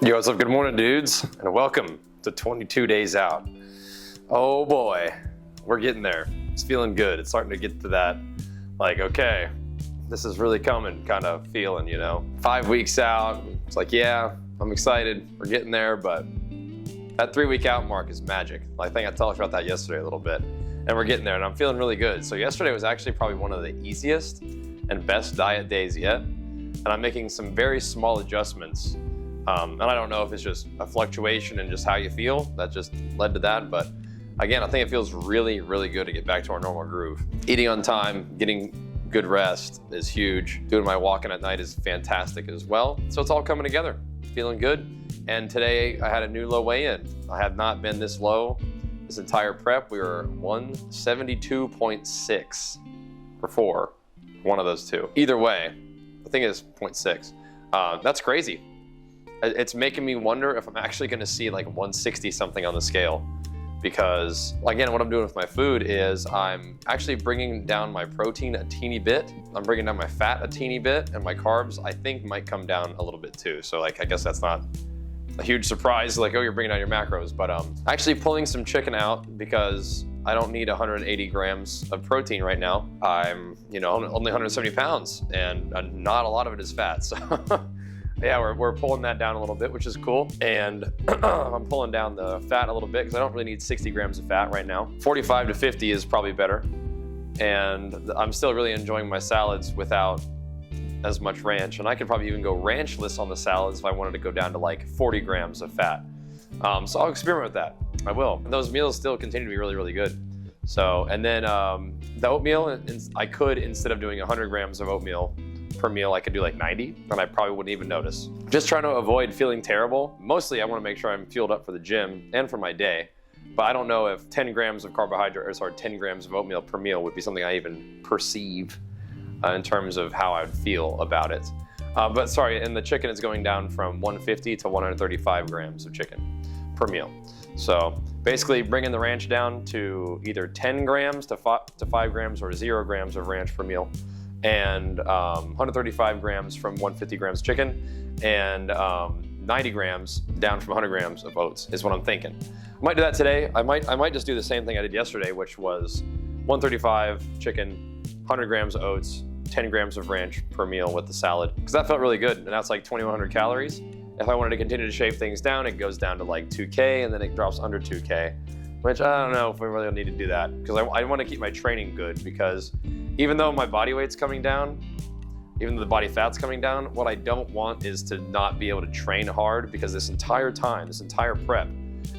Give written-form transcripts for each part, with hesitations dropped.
Yo, what's up? Good morning, dudes, and welcome to 22 days out. Oh boy, we're getting there. It's feeling good. It's starting to get to that, like, okay, this is really coming kind of feeling, you know? 5 weeks out, it's like, yeah, I'm excited. We're getting there, but that 3-week out mark is magic. I think I talked about that yesterday a little bit, and we're getting there, and I'm feeling really good. So yesterday was actually probably one of the easiest and best diet days yet, and I'm making some very small adjustments. And I don't know if it's just a fluctuation in just how you feel that just led to that, but again, I think it feels really, really good to get back to our normal groove. Eating on time, getting good rest is huge. Doing my walking at night is fantastic as well. So it's all coming together, feeling good. And today I had a new low weigh-in. I have not been this low this entire prep. We were 172.6 or 4, one of those two. Either way, I think it's 0.6. That's crazy. It's making me wonder if I'm actually gonna see like 160 something on the scale, because again, what I'm doing with my food is I'm actually bringing down my protein a teeny bit. I'm bringing down my fat a teeny bit, and my carbs I think might come down a little bit too. So like, I guess that's not a huge surprise, like, oh, you're bringing down your macros, but actually pulling some chicken out because I don't need 180 grams of protein right now. I'm, only 170 pounds, and not a lot of it is fat, so. Yeah, we're pulling that down a little bit, which is cool. And I'm pulling down the fat a little bit because I don't really need 60 grams of fat right now. 45 to 50 is probably better. And I'm still really enjoying my salads without as much ranch. And I could probably even go ranchless on the salads if I wanted to go down to like 40 grams of fat. So I'll experiment with that. I will. And those meals still continue to be really, really good. So, and then the oatmeal, I could, instead of doing 100 grams of oatmeal per meal, I could do like 90, and I probably wouldn't even notice. Just trying to avoid feeling terrible. Mostly I want to make sure I'm fueled up for the gym and for my day, but I don't know if 10 grams of carbohydrate, or sorry, 10 grams of oatmeal per meal would be something I even perceive in terms of how I would feel about it. But sorry, and the chicken is going down from 150 to 135 grams of chicken per meal. So basically bringing the ranch down to either 10 grams to 5 grams or 0 grams of ranch per meal, and 135 grams from 150 grams chicken, and 90 grams down from 100 grams of oats is what I'm thinking. I might do that today. I might just do the same thing I did yesterday, which was 135 chicken, 100 grams of oats, 10 grams of ranch per meal with the salad, because that felt really good, and that's like 2,100 calories. If I wanted to continue to shave things down, it goes down to like 2K, and then it drops under 2K, which I don't know if we really need to do that, because I want to keep my training good, because even though my body weight's coming down, even though the body fat's coming down, what I don't want is to not be able to train hard, because this entire time, this entire prep,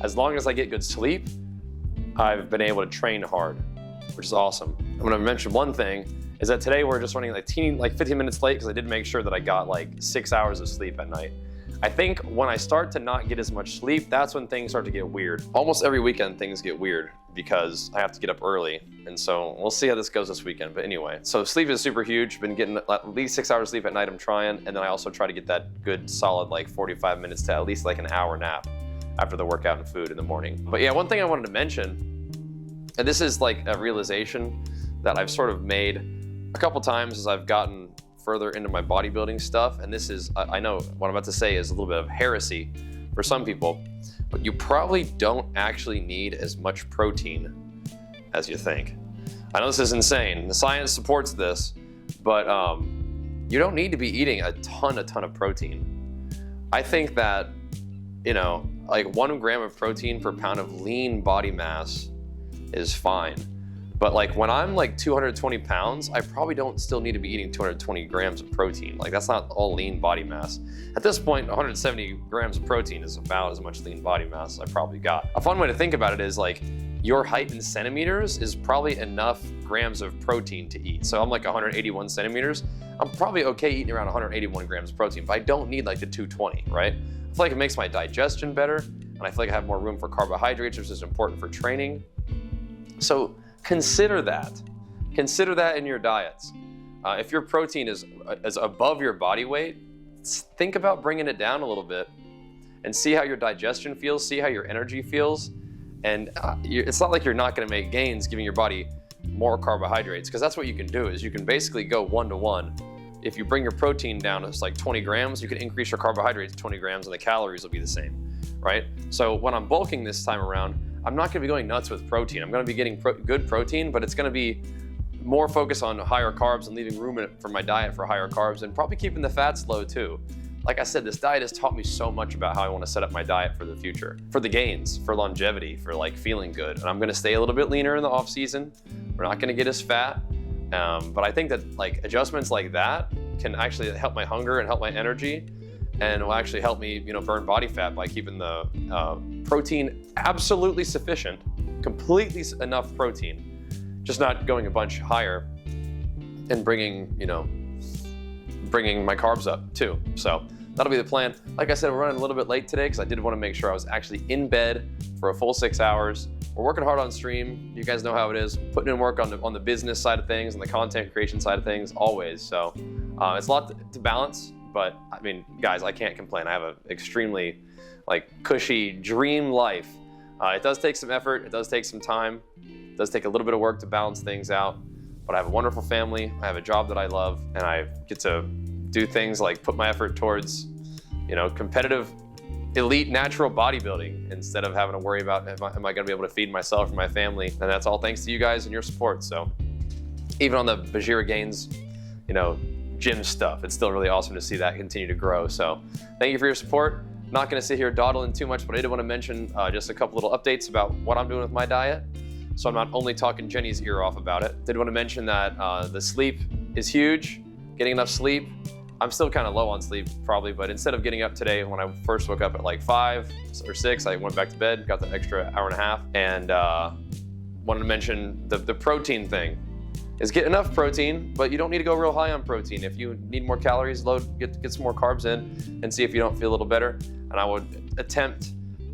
as long as I get good sleep, I've been able to train hard, which is awesome. I'm gonna mention one thing, is that today we're just running like 15 minutes late, because I did make sure that I got like 6 hours of sleep at night. I think when I start to not get as much sleep, that's when things start to get weird. Almost every weekend things get weird because I have to get up early. And so we'll see how this goes this weekend. But anyway, so sleep is super huge. Been getting at least 6 hours sleep at night, I'm trying. And then I also try to get that good solid like 45 minutes to at least like an hour nap after the workout and food in the morning. But yeah, one thing I wanted to mention, and this is like a realization that I've sort of made a couple times as I've gotten further into my bodybuilding stuff, and this is, I know what I'm about to say is a little bit of heresy for some people, but you probably don't actually need as much protein as you think. I know this is insane. The science supports this, but you don't need to be eating a ton of protein. I think that, like 1 gram of protein per pound of lean body mass is fine. But like when I'm like 220 pounds, I probably don't still need to be eating 220 grams of protein. Like that's not all lean body mass. At this point, 170 grams of protein is about as much lean body mass as I probably got. A fun way to think about it is like your height in centimeters is probably enough grams of protein to eat. So I'm like 181 centimeters. I'm probably okay eating around 181 grams of protein, but I don't need like the 220, right? I feel like it makes my digestion better, and I feel like I have more room for carbohydrates, which is important for training. So consider that. Consider that in your diets. If your protein is above your body weight, think about bringing it down a little bit and see how your digestion feels, see how your energy feels. And it's not like you're not gonna make gains giving your body more carbohydrates, because that's what you can do, is you can basically go 1-to-1 if you bring your protein down to like 20 grams, you can increase your carbohydrates to 20 grams and the calories will be the same, right? So when I'm bulking this time around, I'm not gonna be going nuts with protein. I'm gonna be getting good protein, but it's gonna be more focus on higher carbs and leaving room for my diet for higher carbs and probably keeping the fats low too. Like I said, this diet has taught me so much about how I want to set up my diet for the future, for the gains, for longevity, for like feeling good. And I'm going to stay a little bit leaner in the off season. We're not going to get as fat. But I think that like adjustments like that can actually help my hunger and help my energy, and will actually help me, burn body fat by keeping the protein absolutely sufficient, completely enough protein, just not going a bunch higher and bringing my carbs up too. So that'll be the plan. Like I said, we're running a little bit late today because I did want to make sure I was actually in bed for a full 6 hours. We're working hard on stream. You guys know how it is. Putting in work on the business side of things and the content creation side of things always. So it's a lot to balance, but I mean, guys, I can't complain. I have an extremely cushy dream life. It does take some effort. It does take some time. It does take a little bit of work to balance things out. But I have a wonderful family, I have a job that I love, and I get to do things like put my effort towards, competitive, elite, natural bodybuilding instead of having to worry about am I gonna be able to feed myself or my family? And that's all thanks to you guys and your support. So even on the Bajheera Gains, gym stuff, it's still really awesome to see that continue to grow. So thank you for your support. Not gonna sit here dawdling too much, but I did wanna mention just a couple little updates about what I'm doing with my diet. So I'm not only talking Jenny's ear off about it. Did want to mention that the sleep is huge, getting enough sleep. I'm still kind of low on sleep probably, but instead of getting up today, when I first woke up at like 5 or 6, I went back to bed, got that extra hour and a half, and wanted to mention the protein thing. Is get enough protein, but you don't need to go real high on protein. If you need more calories, get some more carbs in and see if you don't feel a little better. And I would attempt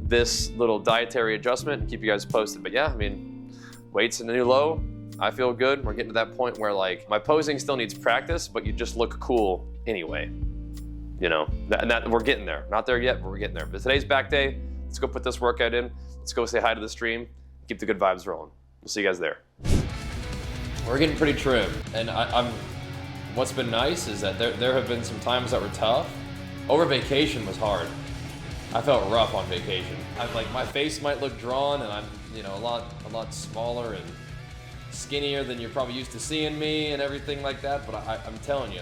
this little dietary adjustment and keep you guys posted. But yeah, I mean, weight's in a new low. I feel good. We're getting to that point where my posing still needs practice, but you just look cool anyway. And that we're getting there. Not there yet, but we're getting there. But today's back day. Let's go put this workout in. Let's go say hi to the stream. Keep the good vibes rolling. We'll see you guys there. We're getting pretty trim, and what's been nice is that there have been some times that were tough. Over vacation was hard. I felt rough on vacation. My face might look drawn, and I'm a lot smaller and skinnier than you're probably used to seeing me and everything like that. But I'm telling you,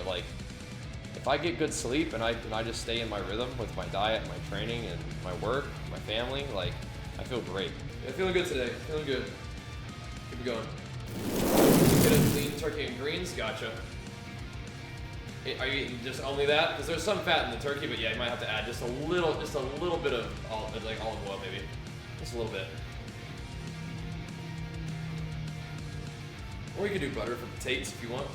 if I get good sleep and I just stay in my rhythm with my diet and my training and my work, my family, I feel great. Yeah, feeling good today. Feeling good. Keep it going. Get a lean turkey and greens. Gotcha. Are you eating just only that? Because there's some fat in the turkey, but yeah, you might have to add just a little bit of olive oil, maybe. Just a little bit. Or you could do butter for potatoes if you want.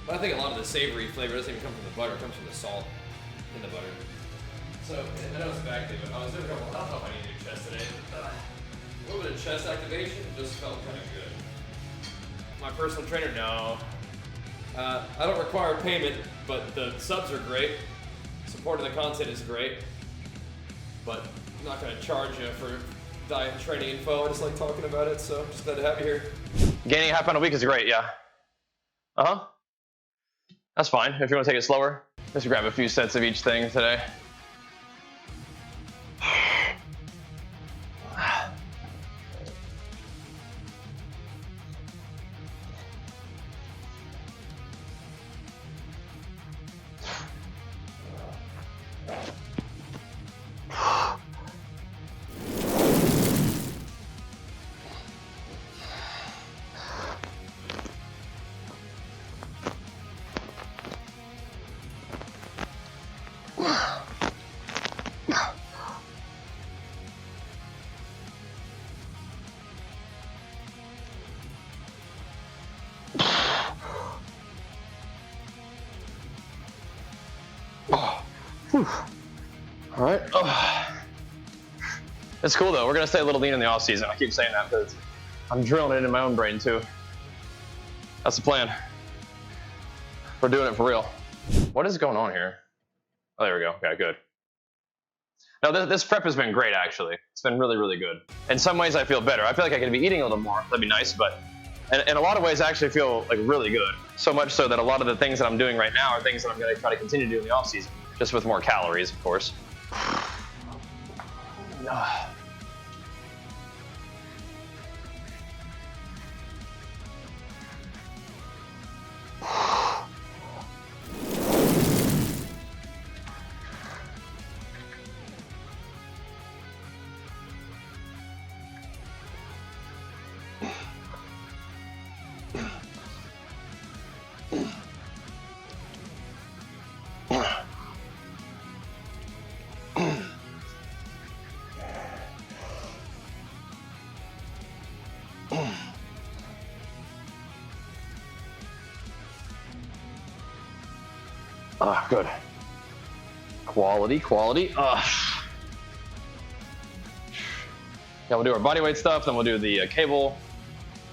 But I think a lot of the savory flavor doesn't even come from the butter, it comes from the salt in the butter. So, I know it's back day, but I was doing I don't know if I need to do chest today. A little bit of chest activation just felt kind of good. My personal trainer, no. I don't require payment, but the subs are great. Support of the content is great. But I'm not going to charge you for diet and training info. I just like talking about it, so just glad to have you here. Gaining a half pound a week is great, yeah. Uh-huh. That's fine. If you want to take it slower, just grab a few sets of each thing today. All right. Oh. It's cool though. We're gonna stay a little lean in the off season. I keep saying that because I'm drilling it in my own brain too. That's the plan. We're doing it for real. What is going on here? Oh, there we go. Okay, good. Now this prep has been great actually. It's been really, really good. In some ways I feel better. I feel like I could be eating a little more. That'd be nice, but And in a lot of ways, I actually feel like really good. So much so that a lot of the things that I'm doing right now are things that I'm going to try to continue to do in the off season, just with more calories, of course. Good. Quality. Yeah, we'll do our bodyweight stuff, then we'll do the cable,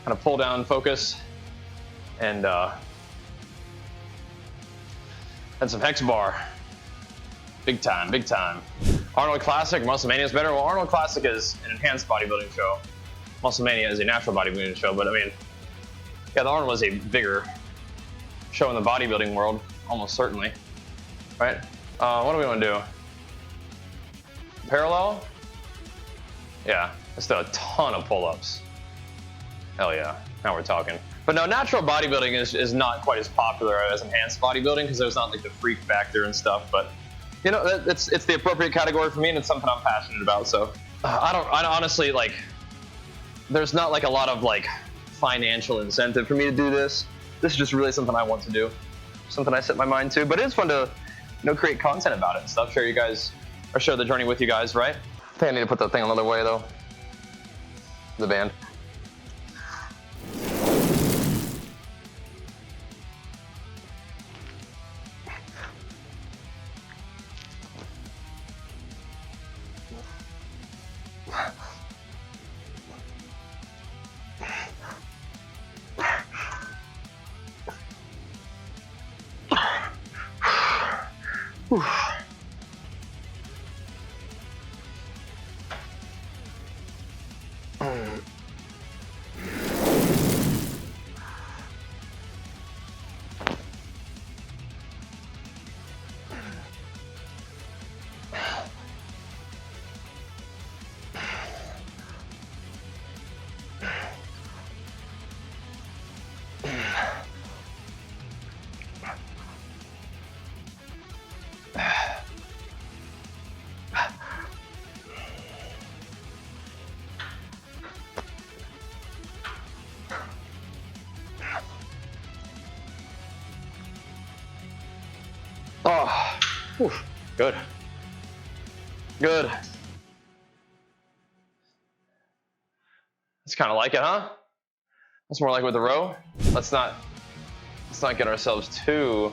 kind of pull down focus, and some hex bar. Big time. Arnold Classic, Muscle Mania is better. Well, Arnold Classic is an enhanced bodybuilding show. Muscle Mania is a natural bodybuilding show, but I mean, yeah, the Arnold was a bigger show in the bodybuilding world, almost certainly. Right? What do we want to do? Parallel? Yeah, let's do a ton of pull-ups. Hell yeah, now we're talking. But no, natural bodybuilding is not quite as popular as enhanced bodybuilding because there's not like the freak factor and stuff. But you know, it's the appropriate category for me, and it's something I'm passionate about. So I honestly like. There's not like a lot of like financial incentive for me to do this. This is just really something I want to do, something I set my mind to. But it is fun to, you know, create content about it and stuff. Share you guys, or share the journey with you guys, right? I think I need to put that thing another way though. The band. Oh, whew. Good. It's kind of like it, huh? That's more like with the row. Let's not get ourselves too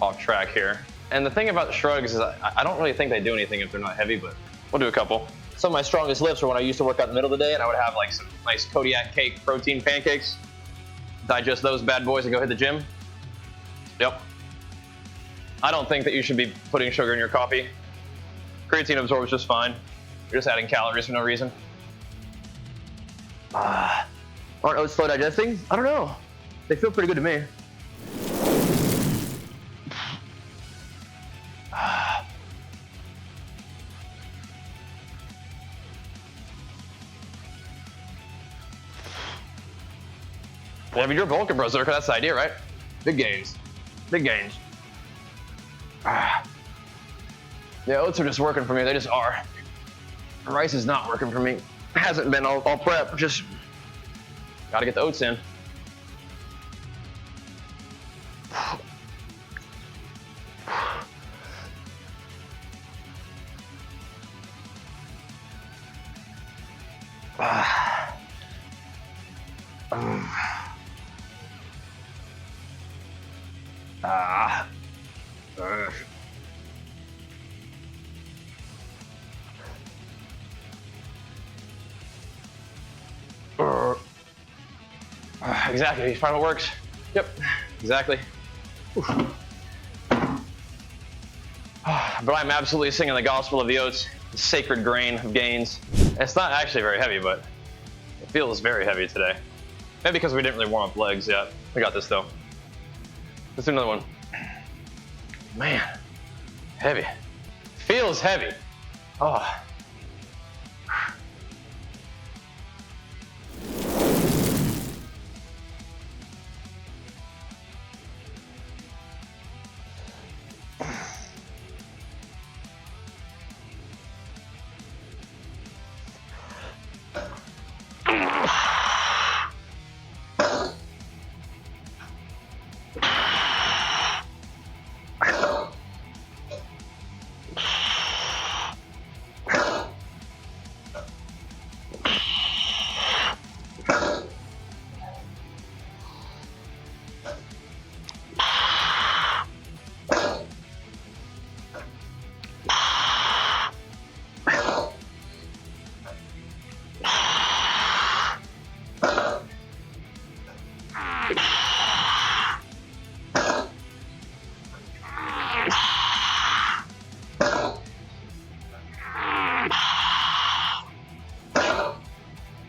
off track here. And the thing about the shrugs is I don't really think they do anything if they're not heavy, but we'll do a couple. Some of my strongest lifts are when I used to work out in the middle of the day and I would have like some nice Kodiak cake protein pancakes, digest those bad boys and go hit the gym. Yep. I don't think that you should be putting sugar in your coffee. Creatine absorbs just fine. You're just adding calories for no reason. Aren't oats slow digesting? I don't know. They feel pretty good to me. Well, I mean, you're bulking, bro, Zerka. That's the idea, right? Big gains. Yeah, oats are just working for me. They just are. Rice is not working for me. Hasn't been all prep. Just gotta get the oats in. Exactly, find what works. Yep, exactly. But I'm absolutely singing the gospel of the oats, the sacred grain of gains. It's not actually very heavy, but it feels very heavy today. Maybe because we didn't really warm up legs yet. We got this though. Let's do another one. Man, heavy. Feels heavy. Oh.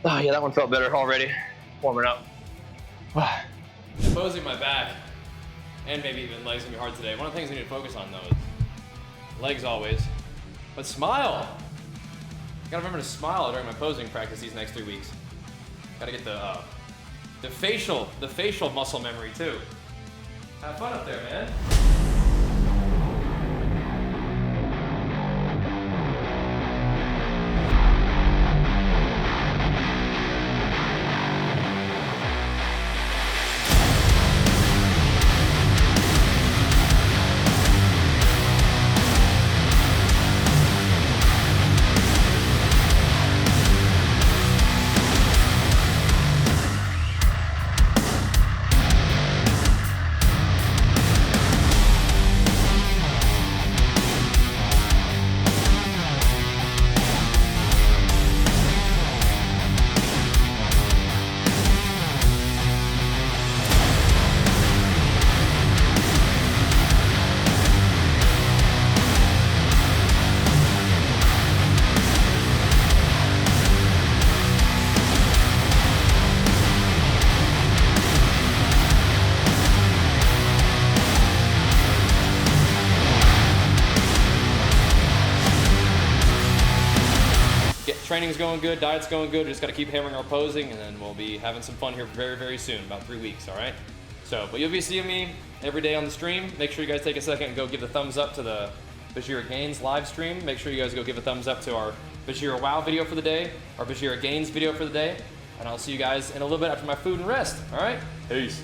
Oh yeah, that one felt better already. Warming up. Posing my back and maybe even legs gonna be hard today. One of the things I need to focus on though is legs always, but smile. Gotta remember to smile during my posing practice these next 3 weeks. Gotta get the facial muscle memory too. Have fun up there, man. Training's going good, diet's going good. We just got to keep hammering our posing, and then we'll be having some fun here very, very soon, about 3 weeks, all right? So, but you'll be seeing me every day on the stream. Make sure you guys take a second and go give a thumbs up to the Bajheera Gains live stream. Make sure you guys go give a thumbs up to our Bajheera Wow video for the day, our Bajheera Gains video for the day, and I'll see you guys in a little bit after my food and rest, all right? Peace.